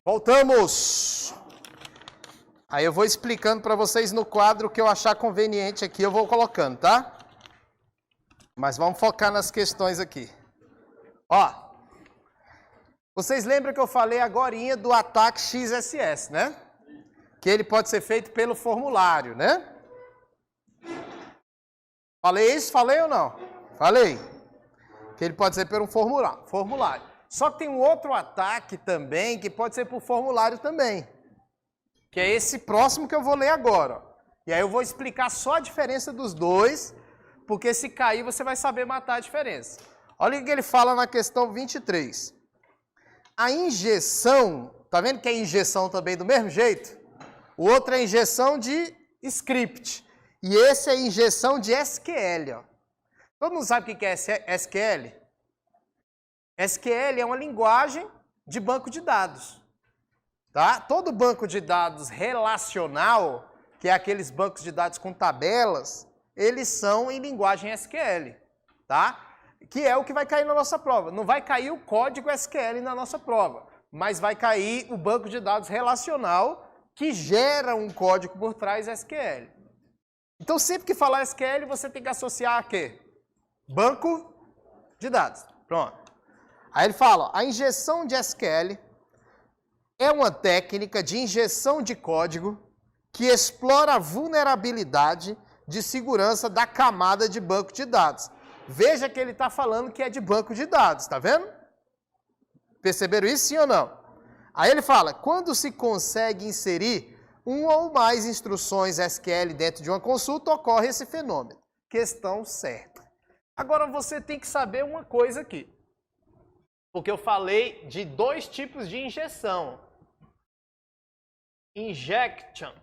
Voltamos! Aí eu vou explicando para vocês no quadro o que eu achar conveniente aqui, eu vou colocando, tá? Mas vamos focar nas questões aqui. Ó, vocês lembram que eu falei agorinha do ataque XSS, né? Que ele pode ser feito pelo formulário, né? Falei isso? Falei ou não? Falei. Que ele pode ser pelo formulário. Só que tem um outro ataque também que pode ser por formulário também. Que é esse próximo que eu vou ler agora. Ó. E aí eu vou explicar só a diferença dos dois, porque se cair você vai saber matar a diferença. Olha o que ele fala na questão 23. A injeção, tá vendo que é injeção também do mesmo jeito? O outro é injeção de script. E esse é injeção de SQL. Ó. Todo mundo sabe o que é SQL? SQL é uma linguagem de banco de dados. Tá? Todo banco de dados relacional, que é aqueles bancos de dados com tabelas, eles são em linguagem SQL, tá? Que é o que vai cair na nossa prova. Não vai cair o código SQL na nossa prova, mas vai cair o banco de dados relacional que gera um código por trás SQL. Então, sempre que falar SQL, você tem que associar a quê? Banco de dados. Pronto. Aí ele fala, a injeção de SQL é uma técnica de injeção de código que explora a vulnerabilidade de segurança da camada de banco de dados. Veja que ele está falando que é de banco de dados, tá vendo? Perceberam isso, sim ou não? Aí ele fala, quando se consegue inserir uma ou mais instruções SQL dentro de uma consulta, ocorre esse fenômeno. Questão certa. Agora você tem que saber uma coisa aqui. Porque eu falei de dois tipos de injeção. Injection.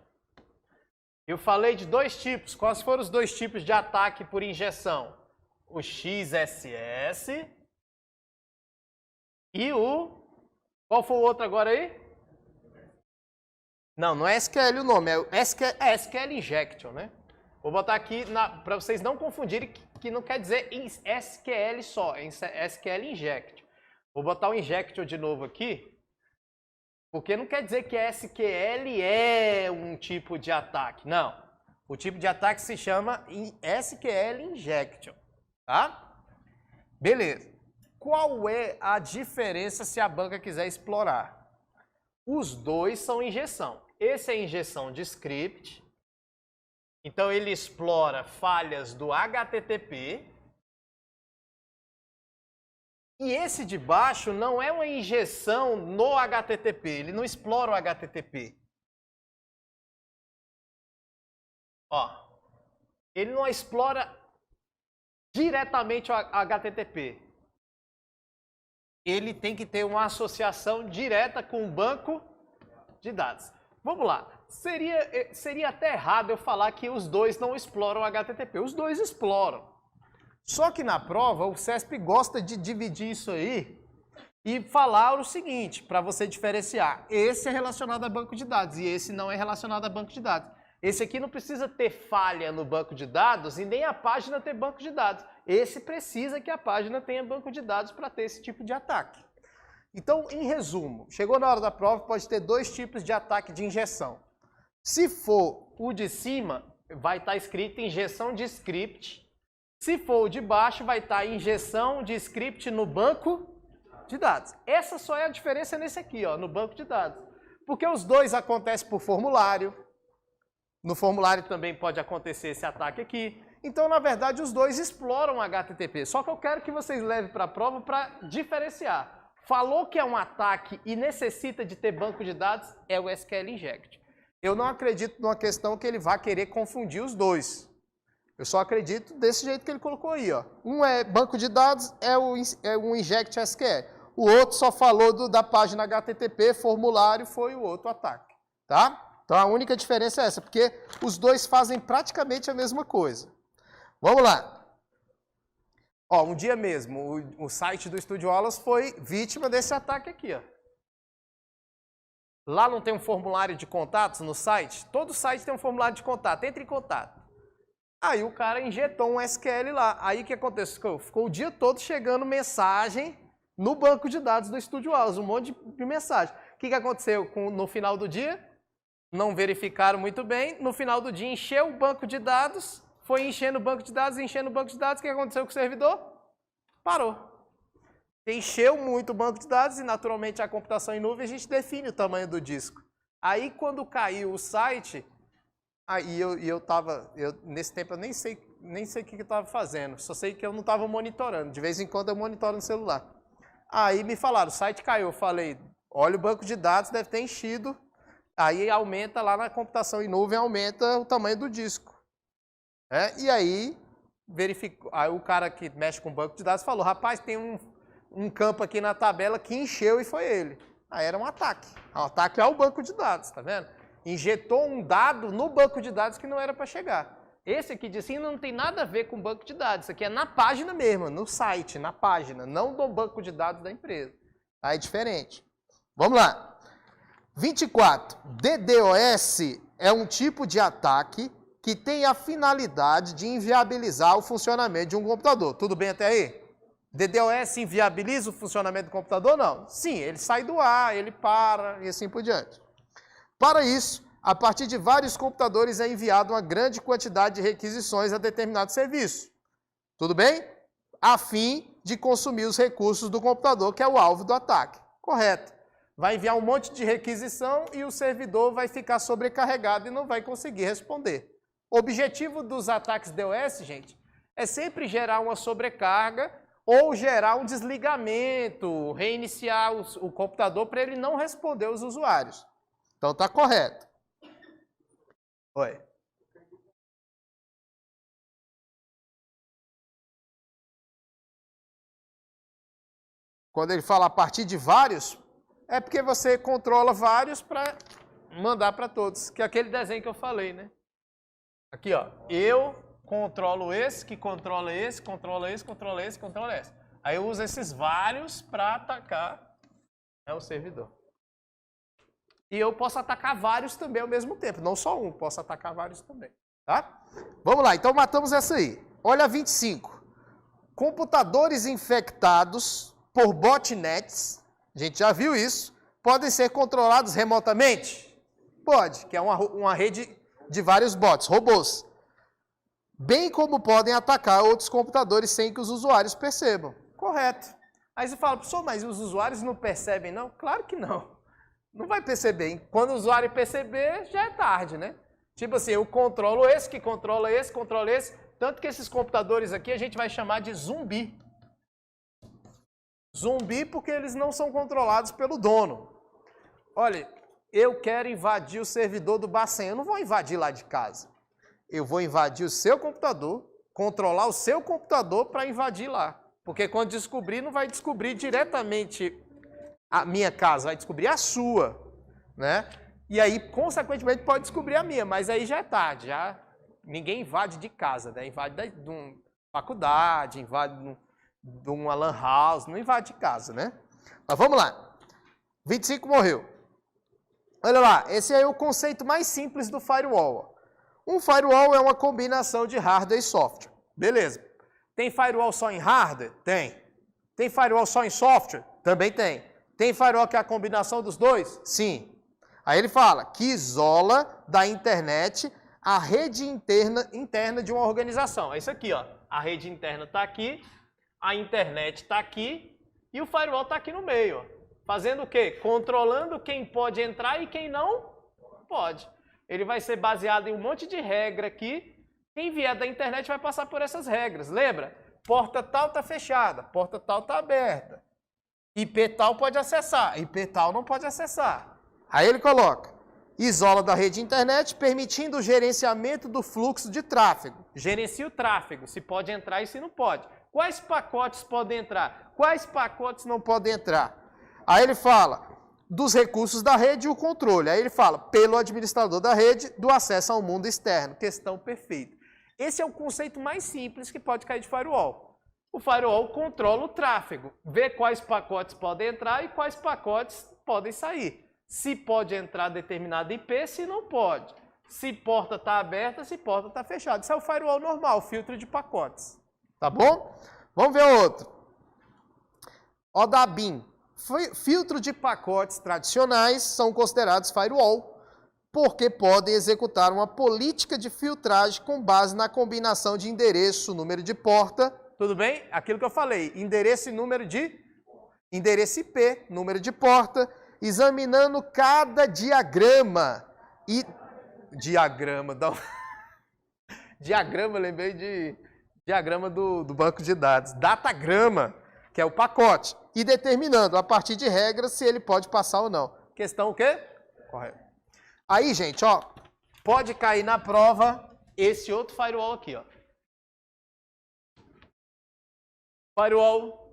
Eu falei de dois tipos. Quais foram os dois tipos de ataque por injeção? O XSS e o... Qual foi o outro agora aí? Não, não é SQL o nome, é SQL Injection, né? Vou botar aqui para vocês não confundirem que não quer dizer SQL só, é SQL Injection. Vou botar o Injection de novo aqui. Porque não quer dizer que SQL é um tipo de ataque. Não. O tipo de ataque se chama SQL Injection. Tá? Beleza. Qual é a diferença se a banca quiser explorar? Os dois são injeção. Esse é injeção de script. Então ele explora falhas do HTTP. E esse de baixo não é uma injeção no HTTP, ele não explora o HTTP. Ó, ele não explora diretamente o HTTP. Ele tem que ter uma associação direta com o banco de dados. Vamos lá, seria até errado eu falar que os dois não exploram o HTTP, os dois exploram. Só que na prova, o CESP gosta de dividir isso aí e falar o seguinte, para você diferenciar. Esse é relacionado a banco de dados e esse não é relacionado a banco de dados. Esse aqui não precisa ter falha no banco de dados e nem a página ter banco de dados. Esse precisa que a página tenha banco de dados para ter esse tipo de ataque. Então, em resumo, chegou na hora da prova, pode ter dois tipos de ataque de injeção. Se for o de cima, vai estar escrito injeção de script. Se for o de baixo, vai estar injeção de script no banco de dados. Essa só é a diferença nesse aqui, ó, no banco de dados. Porque os dois acontecem por formulário. No formulário também pode acontecer esse ataque aqui. Então, na verdade, os dois exploram HTTP. Só que eu quero que vocês levem para a prova para diferenciar. Falou que é um ataque e necessita de ter banco de dados, é o SQL Inject. Eu não acredito numa questão que ele vá querer confundir os dois. Eu só acredito desse jeito que ele colocou aí, ó. Um é banco de dados, é um Inject SQL. O outro só falou da página HTTP, formulário, foi o outro ataque, tá? Então a única diferença é essa, porque os dois fazem praticamente a mesma coisa. Vamos lá. Ó, um dia mesmo, o site do Estúdio Aulas foi vítima desse ataque aqui, ó. Lá não tem um formulário de contatos no site? Todo site tem um formulário de contato, entre em contato. Aí o cara injetou um SQL lá. Aí o que aconteceu? Ficou o dia todo chegando mensagem no banco de dados do Estúdio Aulas, um monte de mensagem. O que aconteceu no final do dia? Não verificaram muito bem. No final do dia, encheu o banco de dados, foi enchendo o banco de dados, enchendo o banco de dados. O que aconteceu com o servidor? Parou. Encheu muito o banco de dados e, naturalmente, a computação em nuvem, a gente define o tamanho do disco. Aí, quando caiu o site, aí nesse tempo eu nem sei o que eu estava fazendo, só sei que eu não estava monitorando. De vez em quando eu monitoro no celular. Aí me falaram, o site caiu. Eu falei, olha o banco de dados, deve ter enchido. Aí aumenta lá na computação em nuvem, aumenta o tamanho do disco. E aí, aí o cara que mexe com o banco de dados falou, rapaz, tem um campo aqui na tabela que encheu e foi ele. Aí era um ataque ao banco de dados, tá vendo? Injetou um dado no banco de dados que não era para chegar. Esse aqui de cima não tem nada a ver com o banco de dados, isso aqui é na página mesmo, no site, na página, não do banco de dados da empresa. Aí é diferente. Vamos lá. 24. DDoS é um tipo de ataque que tem a finalidade de inviabilizar o funcionamento de um computador. Tudo bem até aí? DDoS inviabiliza o funcionamento do computador? Não. Sim, ele sai do ar, ele para e assim por diante. Para isso, a partir de vários computadores é enviada uma grande quantidade de requisições a determinado serviço. Tudo bem? A fim de consumir os recursos do computador, que é o alvo do ataque. Correto. Vai enviar um monte de requisição e o servidor vai ficar sobrecarregado e não vai conseguir responder. O objetivo dos ataques DOS, gente, é sempre gerar uma sobrecarga ou gerar um desligamento, reiniciar o computador para ele não responder aos usuários. Então está correto. Oi. Quando ele fala a partir de vários, é porque você controla vários para mandar para todos. Que é aquele desenho que eu falei, né? Aqui, ó. Eu controlo esse, que controla esse, controla esse, controla esse, controla esse. Aí eu uso esses vários para atacar o servidor. E eu posso atacar vários também ao mesmo tempo. Não só um, posso atacar vários também. Tá? Vamos lá, então matamos essa aí. Olha a 25. Computadores infectados por botnets, a gente já viu isso, podem ser controlados remotamente? Pode, que é uma rede de vários bots, robôs. Bem como podem atacar outros computadores sem que os usuários percebam. Correto. Aí você fala, professor, mas os usuários não percebem não? Claro que não. Não vai perceber, hein? Quando o usuário perceber, já é tarde, né? Tipo assim, eu controlo esse, que controla esse, controla esse. Tanto que esses computadores aqui a gente vai chamar de zumbi. Zumbi porque eles não são controlados pelo dono. Olha, eu quero invadir o servidor do Bacen. Eu não vou invadir lá de casa. Eu vou invadir o seu computador, controlar o seu computador para invadir lá. Porque quando descobrir, não vai descobrir diretamente a minha casa, vai descobrir a sua, né? E aí, consequentemente, pode descobrir a minha, mas aí já é tarde, já ninguém invade de casa, né? Invade de uma faculdade, invade de uma lan house, não invade de casa, né? Mas vamos lá. 25 morreu. Olha lá, esse é o conceito mais simples do firewall. Um firewall é uma combinação de hardware e software. Beleza. Tem firewall só em hardware? Tem. Tem firewall só em software? Também tem. Tem firewall que é a combinação dos dois? Sim. Aí ele fala que isola da internet a rede interna de uma organização. É isso aqui, ó. A rede interna está aqui, a internet está aqui e o firewall está aqui no meio. Ó. Fazendo o quê? Controlando quem pode entrar e quem não pode. Ele vai ser baseado em um monte de regra aqui. Quem vier da internet vai passar por essas regras. Lembra? Porta tal está fechada, porta tal está aberta. IP tal pode acessar, IP tal não pode acessar. Aí ele coloca, isola da rede internet, permitindo o gerenciamento do fluxo de tráfego. Gerencia o tráfego, se pode entrar e se não pode. Quais pacotes podem entrar? Quais pacotes não podem entrar? Aí ele fala dos recursos da rede e o controle. Aí ele fala pelo administrador da rede do acesso ao mundo externo. Questão perfeita. Esse é o conceito mais simples que pode cair de firewall. O firewall controla o tráfego, vê quais pacotes podem entrar e quais pacotes podem sair. Se pode entrar determinado IP, se não pode. Se porta está aberta, se porta está fechada. Isso é o firewall normal, filtro de pacotes. Tá bom? Vamos ver outro. ODABIN, Filtro de pacotes tradicionais são considerados firewall, porque podem executar uma política de filtragem com base na combinação de endereço, número de porta. Tudo bem? Aquilo que eu falei, endereço IP, número de porta, examinando cada diagrama e diagrama, lembrei de diagrama do banco de dados, datagrama, que é o pacote, e determinando a partir de regras se ele pode passar ou não. Questão o quê? Correto. Aí, gente, ó, Pode cair na prova esse outro firewall aqui, ó. Firewall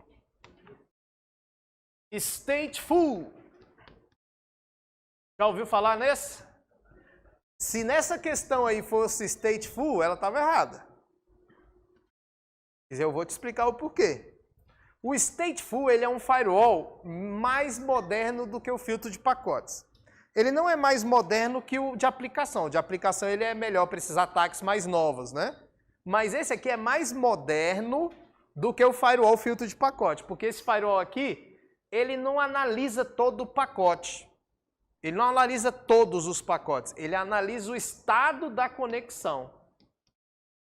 stateful. Já ouviu falar nesse? Se nessa questão aí fosse stateful, ela estava errada. Eu vou te explicar o porquê. O stateful, ele é um firewall mais moderno do que o filtro de pacotes. Ele não é mais moderno que o de aplicação. O de aplicação ele é melhor para esses ataques mais novos, né? Mas esse aqui é mais moderno do que o firewall filtro de pacote. Porque esse firewall aqui, ele não analisa todo o pacote. Ele não analisa todos os pacotes. Ele analisa o estado da conexão.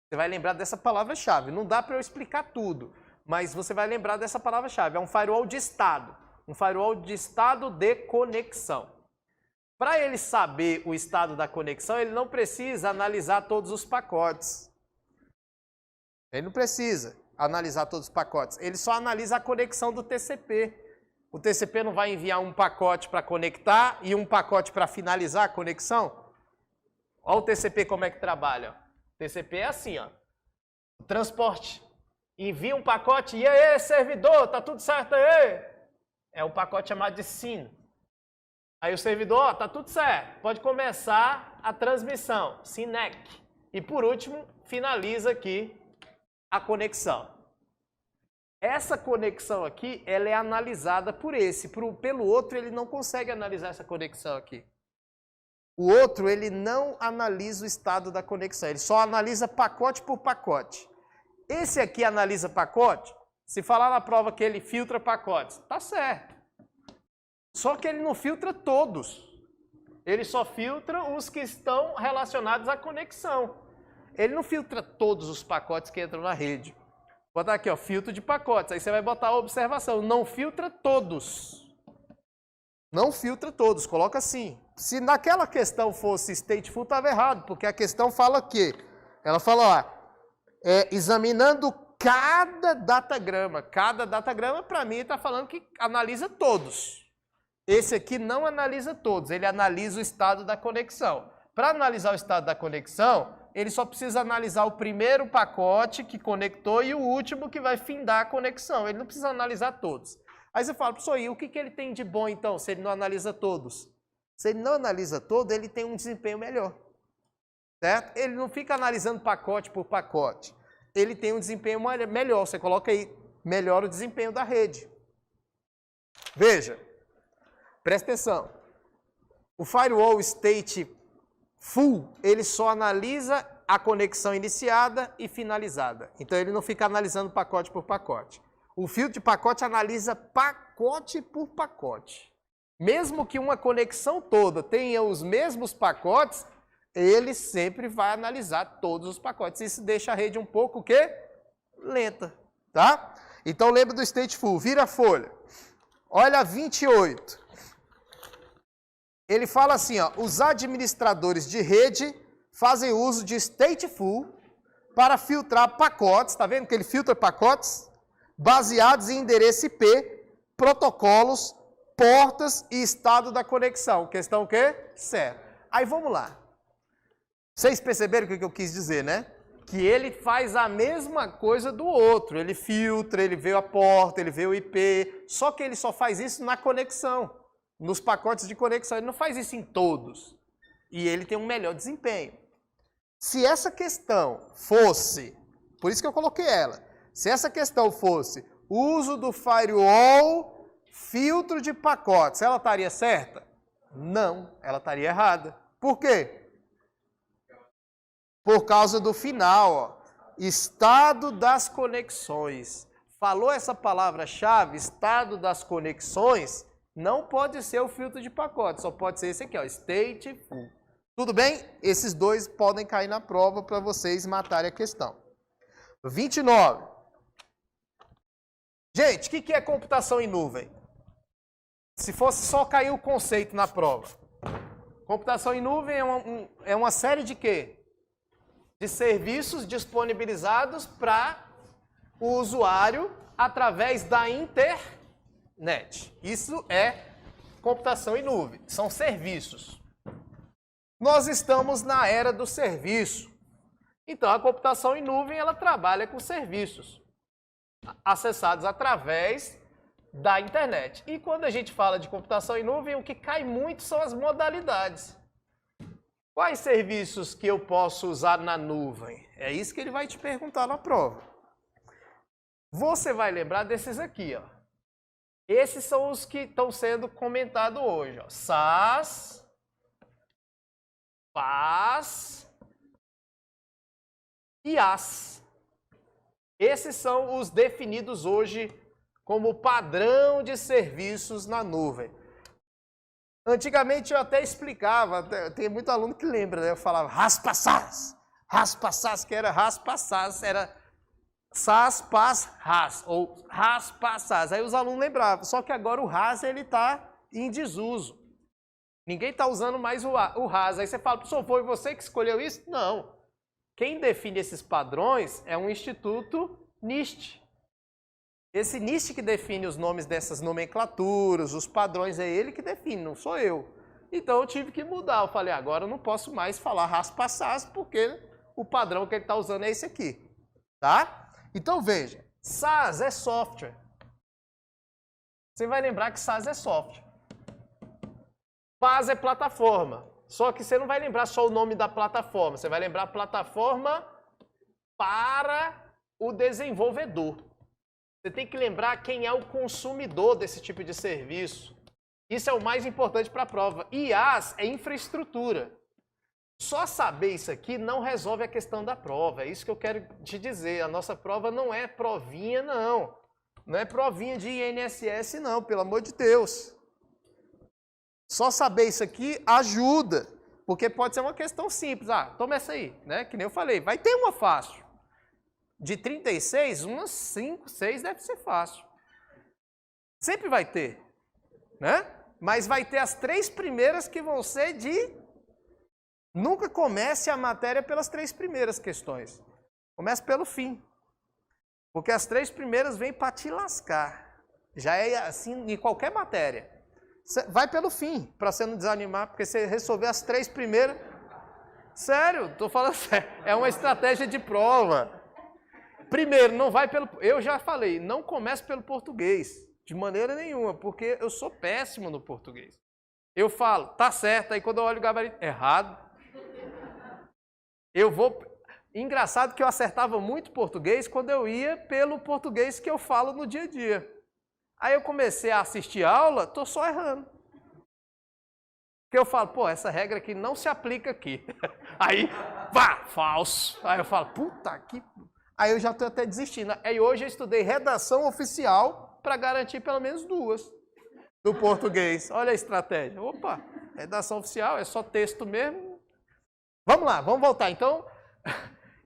Você vai lembrar dessa palavra-chave. Não dá para eu explicar tudo, mas você vai lembrar dessa palavra-chave. É um firewall de estado. Um firewall de estado de conexão. Para ele saber o estado da conexão, ele não precisa analisar todos os pacotes. Ele não precisa analisar todos os pacotes. Ele só analisa a conexão do TCP. O TCP não vai enviar um pacote para conectar e um pacote para finalizar a conexão? Olha o TCP como é que trabalha. O TCP é assim, ó. O transporte. Envia um pacote, e aí, servidor, tá tudo certo aí? É o pacote chamado de SYN. Aí o servidor, ó, tá tudo certo, pode começar a transmissão, SYNEC. E por último, finaliza aqui a conexão. Essa conexão aqui, ela é analisada por esse. Pelo outro, ele não consegue analisar essa conexão aqui. O outro, ele não analisa o estado da conexão, ele só analisa pacote por pacote. Esse aqui analisa pacote, se falar na prova que ele filtra pacotes, tá certo. Só que ele não filtra todos. Ele só filtra os que estão relacionados à conexão. Ele não filtra todos os pacotes que entram na rede. Vou botar aqui, ó, filtro de pacotes. Aí você vai botar a observação. Não filtra todos. Não filtra todos. Coloca assim. Se naquela questão fosse stateful, estava errado. Porque a questão fala o quê? Ela fala, ó, examinando cada datagrama. Cada datagrama, para mim, está falando que analisa todos. Esse aqui não analisa todos, ele analisa o estado da conexão. Para analisar o estado da conexão, ele só precisa analisar o primeiro pacote que conectou e o último que vai findar a conexão. Ele não precisa analisar todos. Aí você fala, professor, e o que ele tem de bom então, se ele não analisa todos? Se ele não analisa todo, ele tem um desempenho melhor. Certo? Ele não fica analisando pacote por pacote. Ele tem um desempenho melhor. Você coloca aí, melhora o desempenho da rede. Veja. Presta atenção, o firewall stateful, ele só analisa a conexão iniciada e finalizada. Então ele não fica analisando pacote por pacote. O filtro de pacote analisa pacote por pacote. Mesmo que uma conexão toda tenha os mesmos pacotes, ele sempre vai analisar todos os pacotes. Isso deixa a rede um pouco o quê? Lenta, tá? Então lembra do stateful, vira a folha. Olha a 28. Ele fala assim, ó, os administradores de rede fazem uso de stateful para filtrar pacotes, tá vendo que ele filtra pacotes? Baseados em endereço IP, protocolos, portas e estado da conexão. Questão o quê? Certo. Aí vamos lá. Vocês perceberam o que eu quis dizer, né? Que ele faz a mesma coisa do outro. Ele filtra, ele vê a porta, ele vê o IP, só que ele só faz isso na conexão. Nos pacotes de conexão, ele não faz isso em todos. E ele tem um melhor desempenho. Se essa questão fosse, por isso que eu coloquei ela, se essa questão fosse uso do firewall, filtro de pacotes, ela estaria certa? Não, ela estaria errada. Por quê? Por causa do final, ó, estado das conexões. falou essa palavra-chave, estado das conexões, não pode ser o filtro de pacote, só pode ser esse aqui, ó, stateful. Tudo bem? Esses dois podem cair na prova para vocês matarem a questão. 29. Gente, o que é computação em nuvem? Se fosse só cair o conceito na prova. Computação em nuvem é uma série de quê? De serviços disponibilizados para o usuário através da internet. Isso é computação em nuvem. São serviços. Nós estamos na era do serviço. Então, a computação em nuvem, ela trabalha com serviços acessados através da internet. E quando a gente fala de computação em nuvem, o que cai muito são as modalidades. Quais serviços que eu posso usar na nuvem? É isso que ele vai te perguntar na prova. Você vai lembrar desses aqui, ó. Esses são os que estão sendo comentados hoje, ó. SaaS, PaaS e IaaS. Esses são os definidos hoje como padrão de serviços na nuvem. Antigamente eu até explicava, tem muito aluno que lembra, né? Eu falava raspa SaaS, que era raspa SaaS, era SaaS, PaaS, RaaS, ou raspa SaaS. Aí os alunos lembravam, só que agora o RaaS ele está em desuso. Ninguém está usando mais o RaaS. Aí você fala, professor, foi você que escolheu isso? Não. Quem define esses padrões é um instituto NIST. Esse NIST que define os nomes dessas nomenclaturas, os padrões, é ele que define, não sou eu. Então eu tive que mudar. Eu falei, agora eu não posso mais falar raspa SaaS, porque o padrão que ele está usando é esse aqui. Tá? Então veja, SaaS é software. Você vai lembrar que SaaS é software. PaaS é plataforma. Só que você não vai lembrar só o nome da plataforma, você vai lembrar plataforma para o desenvolvedor. Você tem que lembrar quem é o consumidor desse tipo de serviço. Isso é o mais importante para a prova. IaaS é infraestrutura. Só saber isso aqui não resolve a questão da prova. É isso que eu quero te dizer. A nossa prova não é provinha, não. Não é provinha de INSS, não, pelo amor de Deus. Só saber isso aqui ajuda, porque pode ser uma questão simples. Ah, toma essa aí, né? Que nem eu falei, vai ter uma fácil. De 36, umas 5, 6 deve ser fácil. Sempre vai ter, né? Mas vai ter as 3 primeiras que vão ser de... Nunca comece a matéria pelas 3 primeiras questões. Comece pelo fim. Porque as 3 primeiras vêm para te lascar. Já é assim em qualquer matéria. Vai pelo fim, para você não desanimar, porque você resolver as 3 primeiras... Sério, tô falando sério. É uma estratégia de prova. Primeiro, não vai pelo... Eu já falei, não comece pelo português, de maneira nenhuma, porque eu sou péssimo no português. Eu falo, tá certo, aí quando eu olho o gabarito, errado. Eu vou... Engraçado que eu acertava muito português quando eu ia pelo português que eu falo no dia a dia. Aí eu comecei a assistir aula, tô só errando. Porque eu falo, pô, essa regra aqui não se aplica aqui. Aí, vá, falso. Aí eu falo, puta que... Aí eu já tô até desistindo. Aí hoje eu estudei redação oficial para garantir pelo menos 2 do português. Olha a estratégia. Opa, redação oficial é só texto mesmo. Vamos lá, vamos voltar. Então,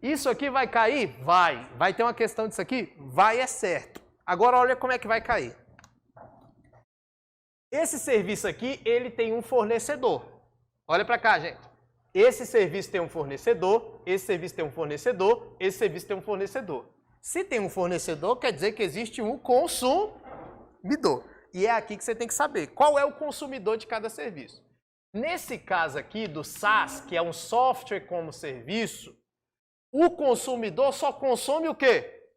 isso aqui vai cair? Vai. Vai ter uma questão disso aqui? Vai, é certo. Agora olha como é que vai cair. Esse serviço aqui, ele tem um fornecedor. Olha para cá, gente. Esse serviço tem um fornecedor, esse serviço tem um fornecedor, esse serviço tem um fornecedor. Se tem um fornecedor, quer dizer que existe um consumidor. E é aqui que você tem que saber qual é o consumidor de cada serviço. Nesse caso aqui do SaaS, que é um software como serviço, o consumidor só consome o quê?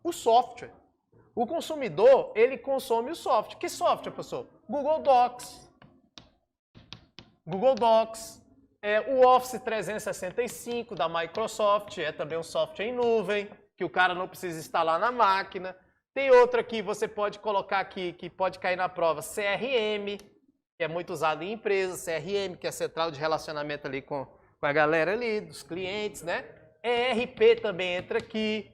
O software. O consumidor, ele consome o software. Que software, professor? Google Docs. Google Docs. O Office 365 da Microsoft é também um software em nuvem, que o cara não precisa instalar na máquina. Tem outro aqui, você pode colocar aqui, que pode cair na prova, CRM, que é muito usado em empresas, CRM, que é a central de relacionamento ali com a galera ali, dos clientes, né? ERP também entra aqui.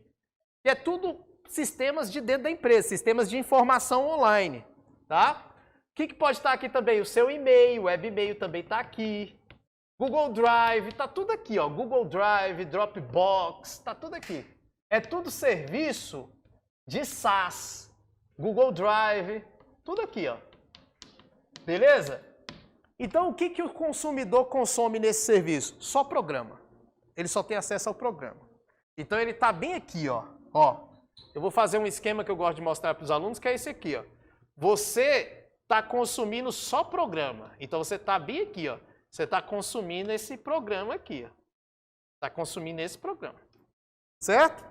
E é tudo sistemas de dentro da empresa, sistemas de informação online, tá? O que pode estar aqui também? O seu e-mail, web e-mail também está aqui. Google Drive, tá tudo aqui, ó. Google Drive, Dropbox, tá tudo aqui. É tudo serviço de SaaS. Google Drive, tudo aqui, ó. Beleza? Então, o que o consumidor consome nesse serviço? Só programa. Ele só tem acesso ao programa. Então, ele tá bem aqui, ó. Ó, eu vou fazer um esquema que eu gosto de mostrar para os alunos, que é esse aqui, ó. Você tá consumindo só programa. Então, você tá bem aqui, ó. Você está consumindo esse programa aqui. Está consumindo esse programa. Certo?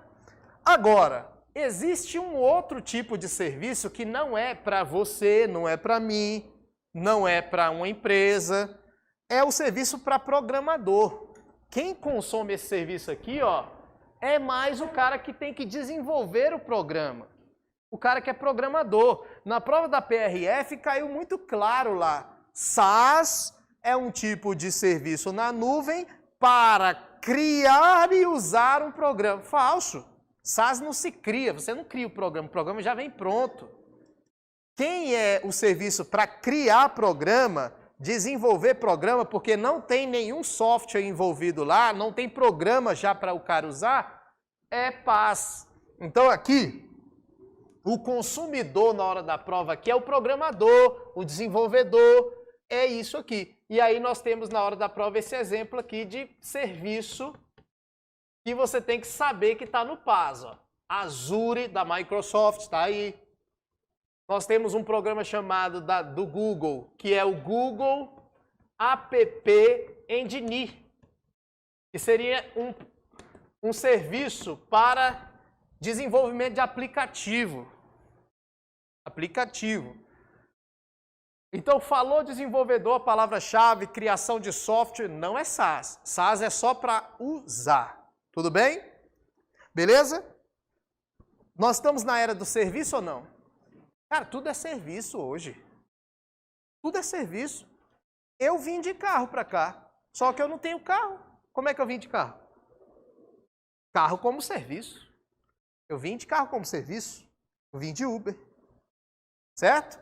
Agora, existe um outro tipo de serviço que não é para você, não é para mim, não é para uma empresa. É o serviço para programador. Quem consome esse serviço aqui, ó, é mais o cara que tem que desenvolver o programa. O cara que é programador. Na prova da PRF caiu muito claro lá. SaaS é um tipo de serviço na nuvem para criar e usar um programa. Falso. SaaS não se cria, você não cria o programa já vem pronto. Quem é o serviço para criar programa, desenvolver programa, porque não tem nenhum software envolvido lá, não tem programa já para o cara usar, é PaaS. Então aqui, o consumidor na hora da prova aqui é o programador, o desenvolvedor, é isso aqui. E aí nós temos na hora da prova esse exemplo aqui de serviço que você tem que saber que está no PaaS. Ó. Azure da Microsoft está aí. Nós temos um programa chamado do Google, que é o Google App Engine, que seria um serviço para desenvolvimento de aplicativo. Então, falou desenvolvedor, a palavra-chave, criação de software, não é SaaS. SaaS é só para usar. Tudo bem? Beleza? Nós estamos na era do serviço ou não? Cara, tudo é serviço hoje. Tudo é serviço. Eu vim de carro para cá, só que eu não tenho carro. Como é que eu vim de carro? Carro como serviço. Eu vim de carro como serviço. Eu vim de Uber. Certo?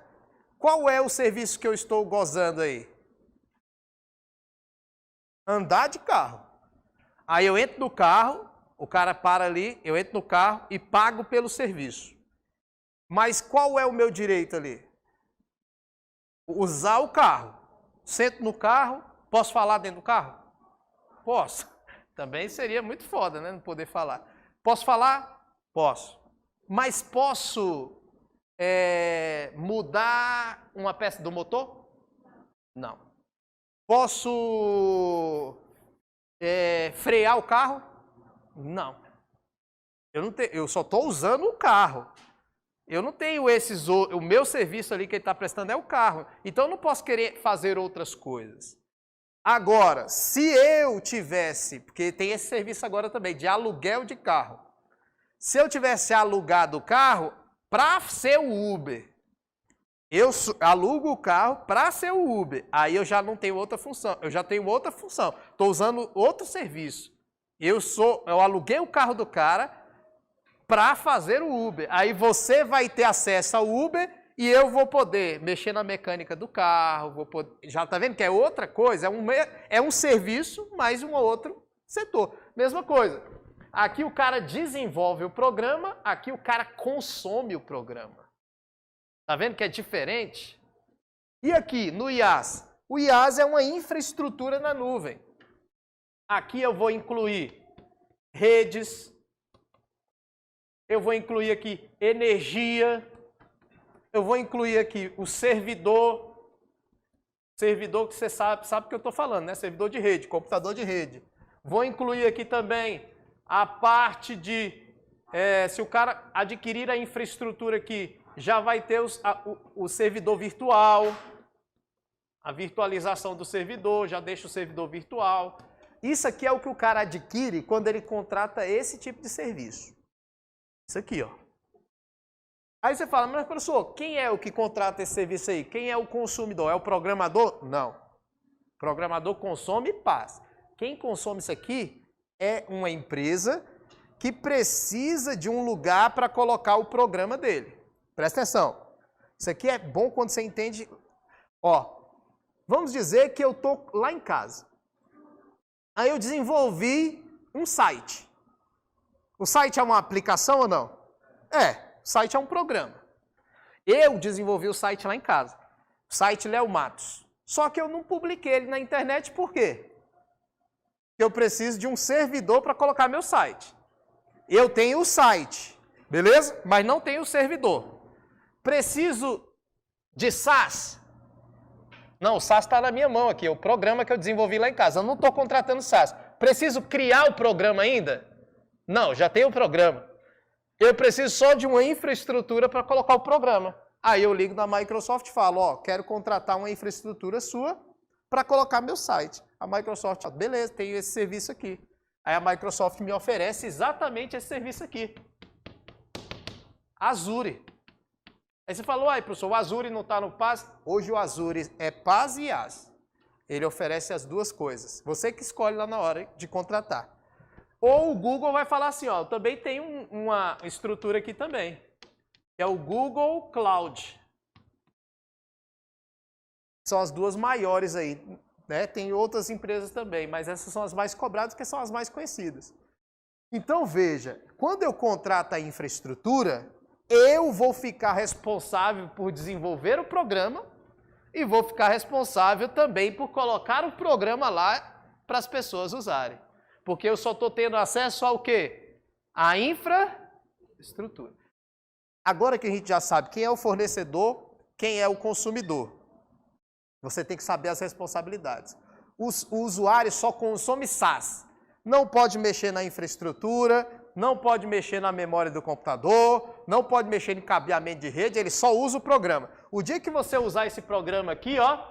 Qual é o serviço que eu estou gozando aí? Andar de carro. Aí eu entro no carro, o cara para ali, eu entro no carro e pago pelo serviço. Mas qual é o meu direito ali? Usar o carro. Sento no carro, posso falar dentro do carro? Posso. Também seria muito foda, né? Não poder falar. Posso falar? Posso. Mas posso mudar uma peça do motor? Não. Posso frear o carro? Não. Eu só estou usando o carro. Eu não tenho o meu serviço ali que ele está prestando é o carro. Então eu não posso querer fazer outras coisas. Agora, se eu tivesse, porque tem esse serviço agora também, de aluguel de carro. Se eu tivesse alugado o carro para ser o Uber, eu alugo o carro para ser o Uber, aí eu já não tenho outra função, eu já tenho outra função, estou usando outro serviço. Eu aluguei o carro do cara para fazer o Uber, aí você vai ter acesso ao Uber e eu vou poder mexer na mecânica do carro, já está vendo que é outra coisa, é um serviço mais um outro setor. Mesma coisa, aqui o cara desenvolve o programa, aqui o cara consome o programa. Tá vendo que é diferente? E aqui, no IaaS? O IaaS é uma infraestrutura na nuvem. Aqui eu vou incluir redes, eu vou incluir aqui energia, eu vou incluir aqui o servidor que você sabe o que eu estou falando, né? Servidor de rede, computador de rede. Vou incluir aqui também a parte de, se o cara adquirir a infraestrutura aqui, já vai ter o servidor virtual, a virtualização do servidor, já deixa o servidor virtual. Isso aqui é o que o cara adquire quando ele contrata esse tipo de serviço. Isso aqui, ó. Aí você fala, mas professor, quem é o que contrata esse serviço aí? Quem é o consumidor? É o programador? Não. O programador consome PaaS. Quem consome isso aqui é uma empresa que precisa de um lugar para colocar o programa dele. Presta atenção. Isso aqui é bom quando você entende. Ó, vamos dizer que eu estou lá em casa. Aí eu desenvolvi um site. O site é uma aplicação ou não? É, o site é um programa. Eu desenvolvi o site lá em casa. O site Léo Matos. Só que eu não publiquei ele na internet, por quê? Eu preciso de um servidor para colocar meu site. Eu tenho o site, beleza? Mas não tenho o servidor. Preciso de SaaS? Não, o SaaS está na minha mão aqui, é o programa que eu desenvolvi lá em casa. Eu não estou contratando SaaS. Preciso criar o programa ainda? Não, já tenho o programa. Eu preciso só de uma infraestrutura para colocar o programa. Aí eu ligo na Microsoft e falo, ó, quero contratar uma infraestrutura sua para colocar meu site. A Microsoft fala, beleza, tenho esse serviço aqui. Aí a Microsoft me oferece exatamente esse serviço aqui. Azure. Aí você falou, aí professor, o Azure não está no PaaS? Hoje o Azure é PaaS e IaaS. Ele oferece as duas coisas. Você que escolhe lá na hora de contratar. Ou o Google vai falar assim, ó, também tem uma estrutura aqui também. É o Google Cloud. São as duas maiores aí, né? Tem outras empresas também, mas essas são as mais cobradas, porque são as mais conhecidas. Então veja, quando eu contrato a infraestrutura, eu vou ficar responsável por desenvolver o programa e vou ficar responsável também por colocar o programa lá para as pessoas usarem. Porque eu só estou tendo acesso ao quê? A infraestrutura. Agora que a gente já sabe quem é o fornecedor, quem é o consumidor, você tem que saber as responsabilidades. O usuário só consome SaaS. Não pode mexer na infraestrutura, não pode mexer na memória do computador, não pode mexer em cabeamento de rede, ele só usa o programa. O dia que você usar esse programa aqui, ó,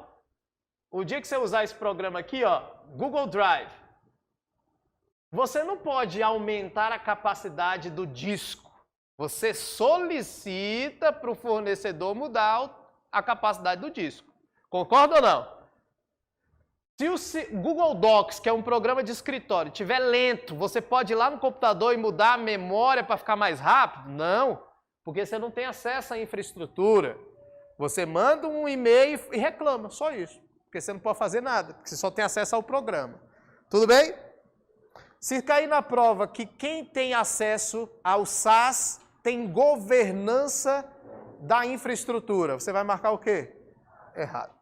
Google Drive, você não pode aumentar a capacidade do disco. Você solicita para o fornecedor mudar a capacidade do disco. Concorda ou não? Se o Google Docs, que é um programa de escritório, estiver lento, você pode ir lá no computador e mudar a memória para ficar mais rápido? Não, porque você não tem acesso à infraestrutura. Você manda um e-mail e reclama, só isso. Porque você não pode fazer nada, porque você só tem acesso ao programa. Tudo bem? Se cair na prova que quem tem acesso ao SaaS tem governança da infraestrutura, você vai marcar o quê? Errado.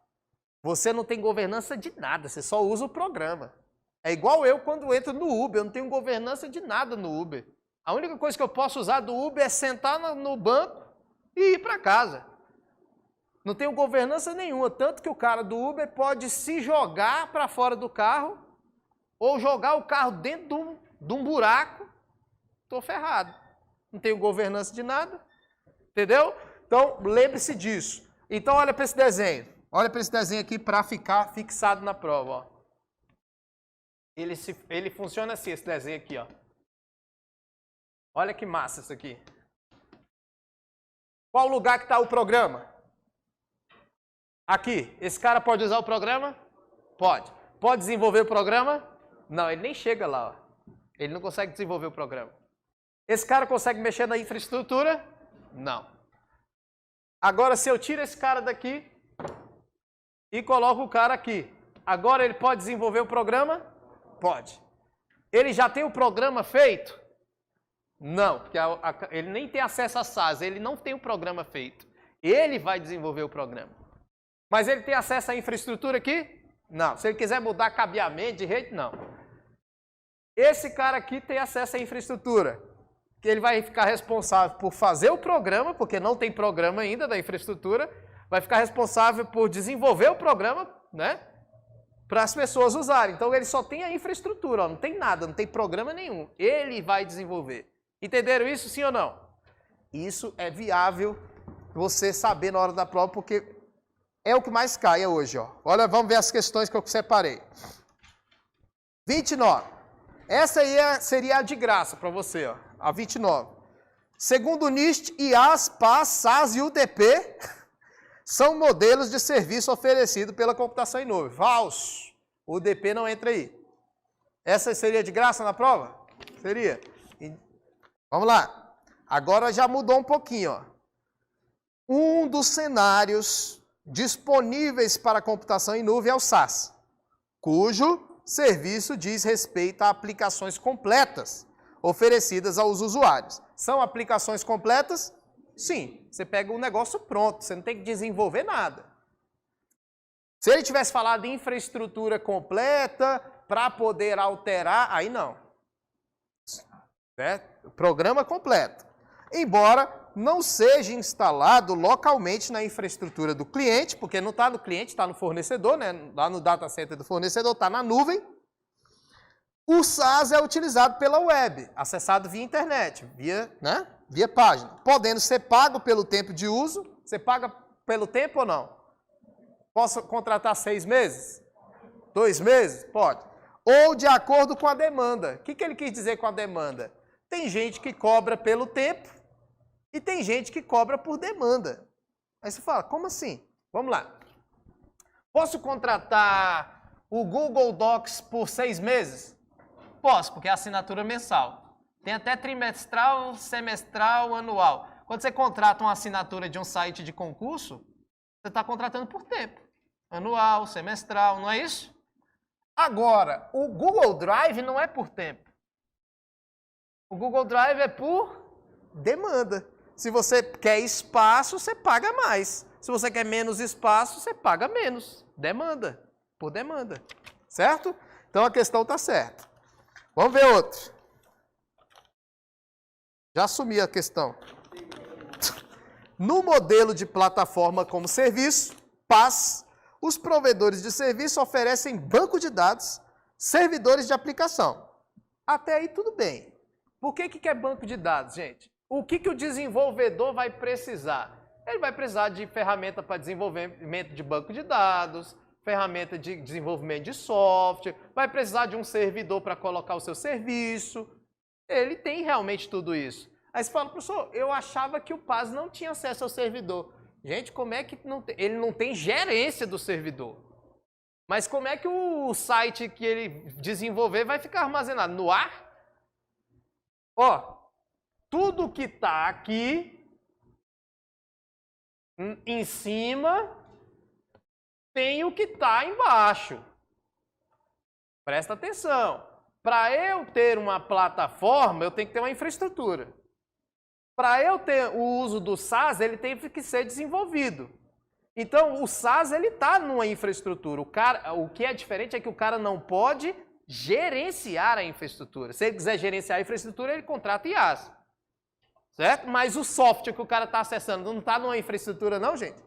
Você não tem governança de nada, você só usa o programa. É igual eu quando entro no Uber, eu não tenho governança de nada no Uber. A única coisa que eu posso usar do Uber é sentar no banco e ir para casa. Não tenho governança nenhuma, tanto que o cara do Uber pode se jogar para fora do carro ou jogar o carro dentro de um buraco, estou ferrado. Não tenho governança de nada, entendeu? Então, lembre-se disso. Então, olha para esse desenho. Olha para esse desenho aqui para ficar fixado na prova. Ó. Ele funciona assim, esse desenho aqui. Ó. Olha que massa isso aqui. Qual lugar que está o programa? Aqui. Esse cara pode usar o programa? Pode. Pode desenvolver o programa? Não, ele nem chega lá. Ó. Ele não consegue desenvolver o programa. Esse cara consegue mexer na infraestrutura? Não. Agora, se eu tiro esse cara daqui e coloco o cara aqui, agora ele pode desenvolver o programa? Pode. Ele já tem o programa feito? Não, porque ele nem tem acesso a SaaS, ele não tem o programa feito. Ele vai desenvolver o programa. Mas ele tem acesso à infraestrutura aqui? Não. Se ele quiser mudar cabeamento de rede, não. Esse cara aqui tem acesso à infraestrutura. Que ele vai ficar responsável por fazer o programa, porque não tem programa ainda da infraestrutura, vai ficar responsável por desenvolver o programa, né, para as pessoas usarem. Então ele só tem a infraestrutura, ó, não tem nada, não tem programa nenhum. Ele vai desenvolver. Entenderam isso, sim ou não? Isso é viável você saber na hora da prova, porque é o que mais cai hoje. Ó. Olha, vamos ver as questões que eu separei. 29. Essa aí seria a de graça para você, ó. A 29. Segundo o NIST, IaaS, PaaS, SaaS e UDP são modelos de serviço oferecido pela computação em nuvem. Falso. O UDP não entra aí. Essa seria de graça na prova? Seria. Vamos lá. Agora já mudou um pouquinho, ó. Um dos cenários disponíveis para computação em nuvem é o SaaS, cujo serviço diz respeito a aplicações completas oferecidas aos usuários. São aplicações completas? Sim. Você pega um negócio pronto, você não tem que desenvolver nada. Se ele tivesse falado de infraestrutura completa para poder alterar, aí não. Certo? Programa completo. Embora não seja instalado localmente na infraestrutura do cliente, porque não está no cliente, está no fornecedor, né? Lá no data center do fornecedor, está na nuvem. O SaaS é utilizado pela web, acessado via internet, via página, podendo ser pago pelo tempo de uso. Você paga pelo tempo ou não? Posso contratar 6 meses? 2 meses? Pode. Ou de acordo com a demanda. O que ele quis dizer com a demanda? Tem gente que cobra pelo tempo e tem gente que cobra por demanda. Aí você fala, como assim? Vamos lá. Posso contratar o Google Docs por 6 meses? Posso, porque é assinatura mensal. Tem até trimestral, semestral, anual. Quando você contrata uma assinatura de um site de concurso, você está contratando por tempo. Anual, semestral, não é isso? Agora, o Google Drive não é por tempo. O Google Drive é por demanda. Se você quer espaço, você paga mais. Se você quer menos espaço, você paga menos. Demanda. Por demanda. Certo? Então a questão está certa. Vamos ver outro. Já assumi a questão. No modelo de plataforma como serviço, PaaS, os provedores de serviço oferecem banco de dados, servidores de aplicação. Até aí tudo bem. Por que é banco de dados, gente? O que o desenvolvedor vai precisar? Ele vai precisar de ferramenta para desenvolvimento de banco de dados, ferramenta de desenvolvimento de software, vai precisar de um servidor para colocar o seu serviço. Ele tem realmente tudo isso. Aí você fala, professor, eu achava que o PaaS não tinha acesso ao servidor. Gente, como é que não tem? Ele não tem gerência do servidor. Mas como é que o site que ele desenvolver vai ficar armazenado? No ar? Ó, tudo que está aqui em cima tem o que está embaixo. Presta atenção. Para eu ter uma plataforma, eu tenho que ter uma infraestrutura. Para eu ter o uso do SaaS, ele tem que ser desenvolvido. Então, o SaaS ele está numa infraestrutura. O que é diferente é que o cara não pode gerenciar a infraestrutura. Se ele quiser gerenciar a infraestrutura, ele contrata IaaS. Certo? Mas o software que o cara está acessando não está numa infraestrutura não, gente?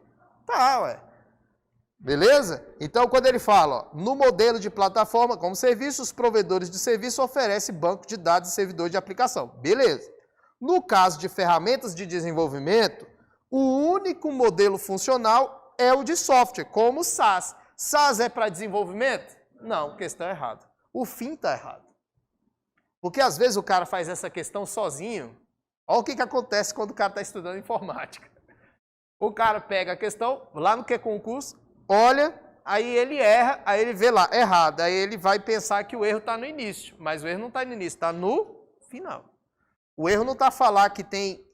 Tá, ué. Beleza? Então, quando ele fala, ó, no modelo de plataforma como serviço, os provedores de serviço oferecem banco de dados e servidor de aplicação. Beleza. No caso de ferramentas de desenvolvimento, o único modelo funcional é o de software, como o SaaS. SaaS é para desenvolvimento? Não, questão errada. O fim está errado. Porque às vezes o cara faz essa questão sozinho. Olha o que acontece quando o cara está estudando informática. O cara pega a questão, lá no que concurso, olha, aí ele erra, aí ele vê lá, errado. Aí ele vai pensar que o erro está no início. Mas o erro não está no início, está no final. O erro não está a falar que tem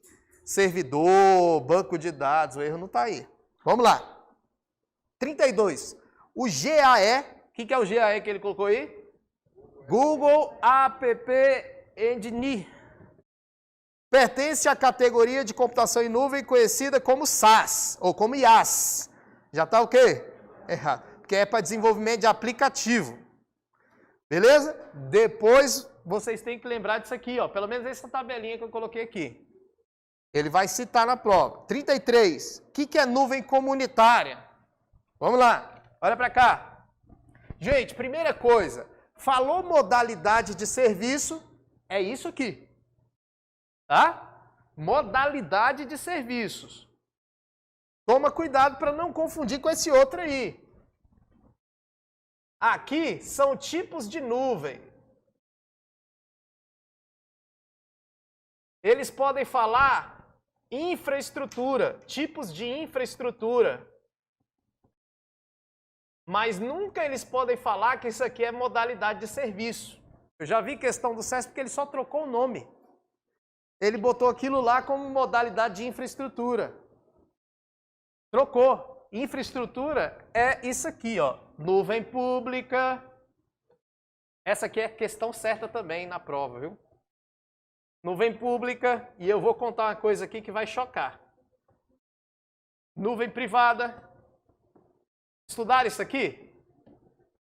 servidor, banco de dados, o erro não está aí. Vamos lá. 32. O GAE, o que é o GAE que ele colocou aí? Google App Engine. Pertence à categoria de computação em nuvem conhecida como SaaS, ou como IaaS. Já está o quê? Errado. Porque é para desenvolvimento de aplicativo. Beleza? Depois vocês têm que lembrar disso aqui, ó. Pelo menos essa tabelinha que eu coloquei aqui. Ele vai citar na prova. 33. O que é nuvem comunitária? Vamos lá. Olha para cá. Gente, primeira coisa. Falou modalidade de serviço, é isso aqui. Tá? Modalidade de serviços. Toma cuidado para não confundir com esse outro aí. Aqui são tipos de nuvem. Eles podem falar infraestrutura, tipos de infraestrutura. Mas nunca eles podem falar que isso aqui é modalidade de serviço. Eu já vi questão do SESC porque ele só trocou o nome. Ele botou aquilo lá como modalidade de infraestrutura. Trocou. Infraestrutura é isso aqui, ó. Nuvem pública. Essa aqui é a questão certa também na prova, viu? Nuvem pública. E eu vou contar uma coisa aqui que vai chocar. Nuvem privada. Estudaram isso aqui?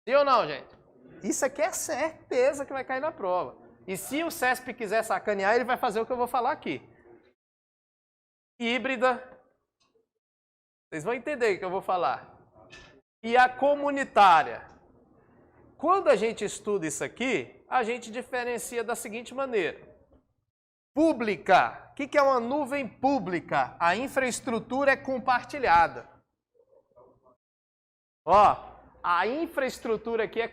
Sim ou não, gente? Isso aqui é certeza que vai cair na prova. E se o CESP quiser sacanear, ele vai fazer o que eu vou falar aqui. Híbrida. Vocês vão entender o que eu vou falar. E a comunitária. Quando a gente estuda isso aqui, a gente diferencia da seguinte maneira. Pública. O que é uma nuvem pública? A infraestrutura é compartilhada. Ó, a infraestrutura aqui é